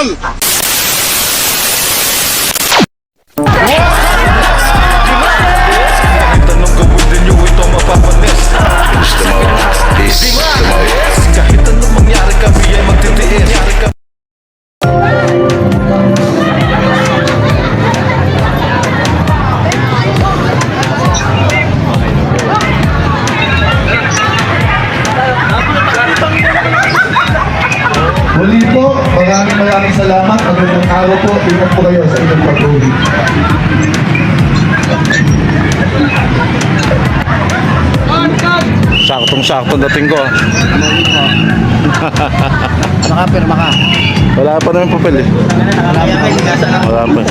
Idol! Tanong gawin din nyo ito mapapanis. Kahit anong mangyari kami ay magtitiis. Muli po, maraming salamat. Magandang araw po. Ingat po kayo sa inyong pag-uwi. Saktong-sakto dating ko. Ano ka, pirma ka? Wala pa naman papel eh. Wala pa.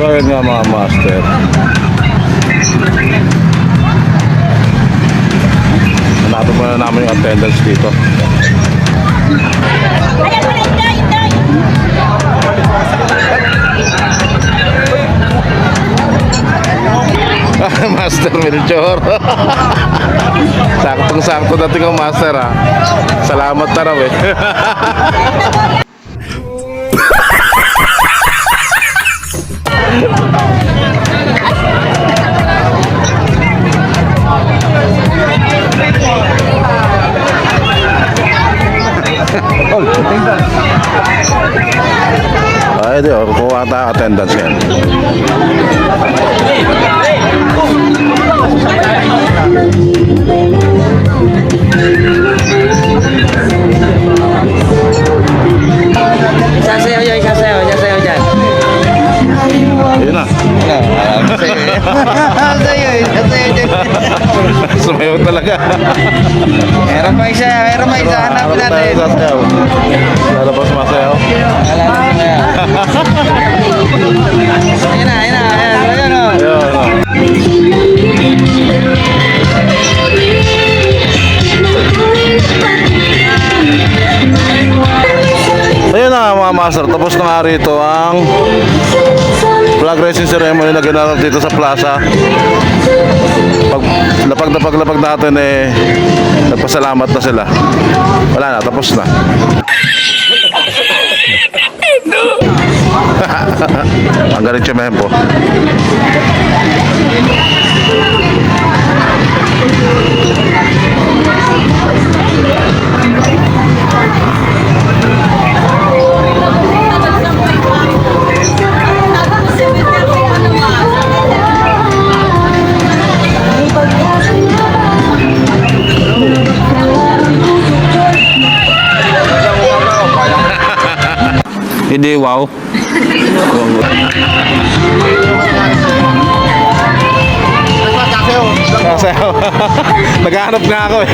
So yun nga mga master. Hanapin muna namin yung attendance dito. Master Melchor. Saktong-sakto dating ang master ha. Salamat na raw eh. Ay, di oh, kukuha tayo attendance yan. Sasayaw dyan, sasayaw dyan. Ayun na. Sasayaw dyan. Sumayaw talaga. Meron pa isa, hanapin natin. Sasayaw. Lalabas masayaw. Ayun na, ayun o. Ayun. Ayun na mga master, tapos na nga rito ang flag raising ceremony na ginanap dito sa plaza. Paglapag natin eh, nagpasalamat na sila. Wala na, tapos na. Ang galing Chemempo. Hindi, wow. Sasayaw. Naghahanap nga ako eh.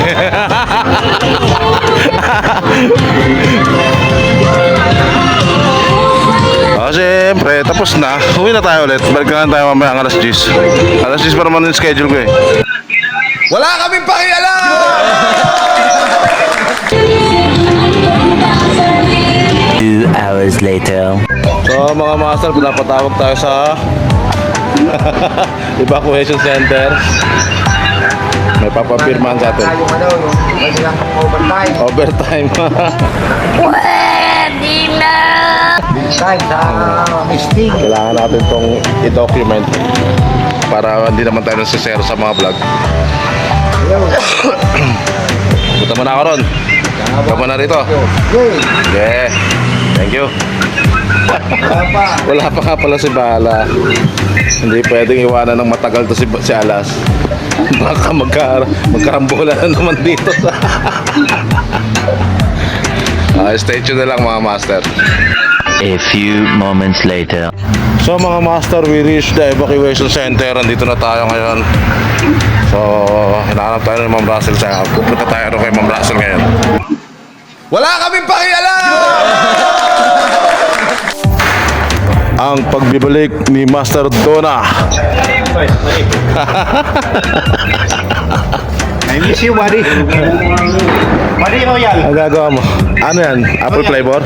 Siyempre, tapos na. Uwi na tayo ulit. Balik na tayo mamaya ang alas 10. Alas 10 pa naman yung schedule ko eh. Wala kaming pakialam! 2 hours later. So mga master, pinapatawag tayo sa evacuation center. May papapirmahan sa atin. Overtime. Pwede na! Kailangan natin tong i-document para hindi naman tayo nasisero sa mga vlog. Punta mo na ako ron. Kama na rito. Yeah. Thank you. Wala pa nga pala si Bala. Hindi pwedeng iwanan ng matagal to si Alas. Baka magkarambola na naman dito. Stay tuned na lang mga master. A few moments later. So mga master, we reached the evacuation center. Andito na tayo ngayon. So hinahanap tayo ng Ma'am Russell. Pupunta tayo kay Ma'am Russell ngayon. Wala kaming pakialam! Ang pagbibalik ni Master Dona. I miss you, buddy. Mali royal. Ang gagawa mo? Ano yan? Apple flavor?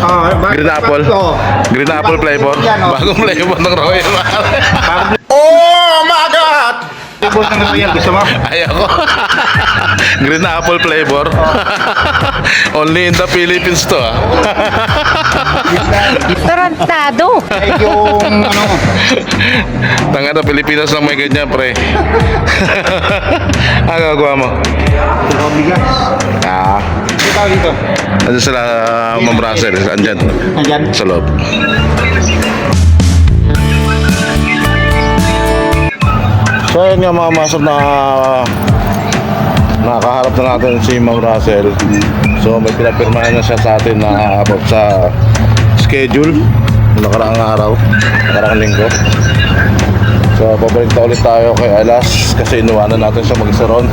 Green apple? Oo. Green apple flavor? Yan, oh. Bagong flavor ng Royal. Flavor ng royal. Gusto mo? Ayoko. Green apple flavor. Only in the Philippines to ah. Tarantado. Kahit yung ano. Tanga na Pilipinas lang may ganyan pre. Ang gagawa mo? Ito bigas. Ah, Ito tawag dito. ano sila Ma'am Russell? Andyan. Nandyan. Sa loob. So ayun nga mga master na nakaharap na natin si Ma'am Russell. So may pinapirmahan na siya sa atin na about sa schedule ng nakaraang araw, nakaraang linggo. So pabalik na ulit tayo kay Alas kasi inuwanan natin siya mag-isa ron.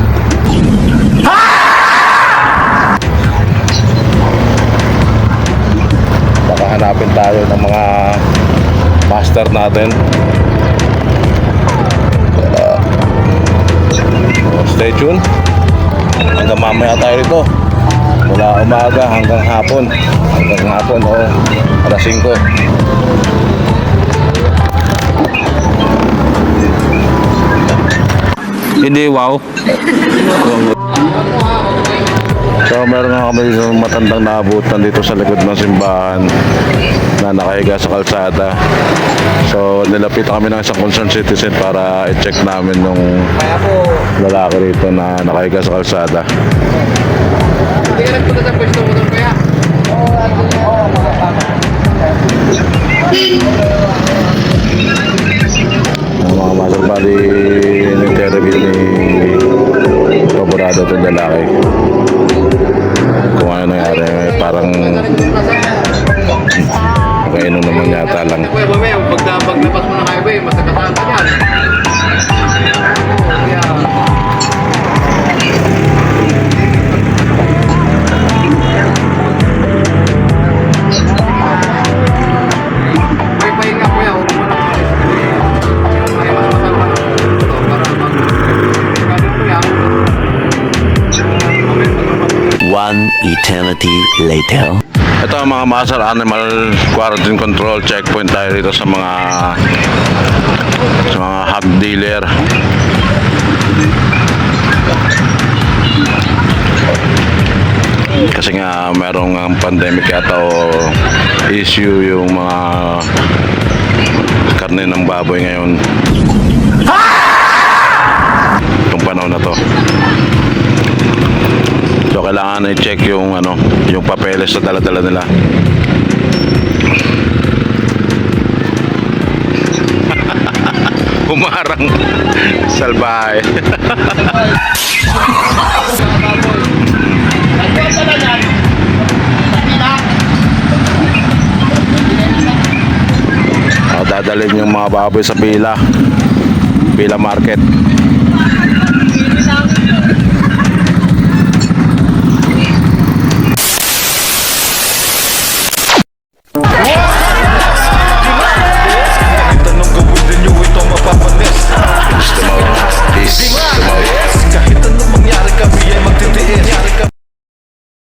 Baka hanapin tayo ng mga master natin. Stay tuned. Hanggang mamaya tayo rito. Mula umaga hanggang hapon. Hanggang hapon o alas 5. Hindi, wow. So meron nga kami isang matandang naabutan dito sa likod ng simbahan na nakahiga sa kalsada. So nilapitan kami ng isang concerned citizen para i-check namin nung lalaki rito na nakahiga sa kalsada. Ang mga master bali in-interview ni Paborado itong lalaki. Kung ano nangyari, parang kainom naman yata lang. Paglabas mo ng highway, masakasaan ka dyan. May pahinga kuya, huwag mo lang may mas masama para One eternity later. Ito ang mga master animal quarantine control checkpoint tayo dito sa mga hog dealer. Kasi nga merong pandemic yata o issue yung mga karne ng baboy ngayon. Itong panahon na to. So kailangan i-check yung yung papeles sa dala-dala nila. Humarang salbahe. Dadalhin yung mga baboy sa pila market.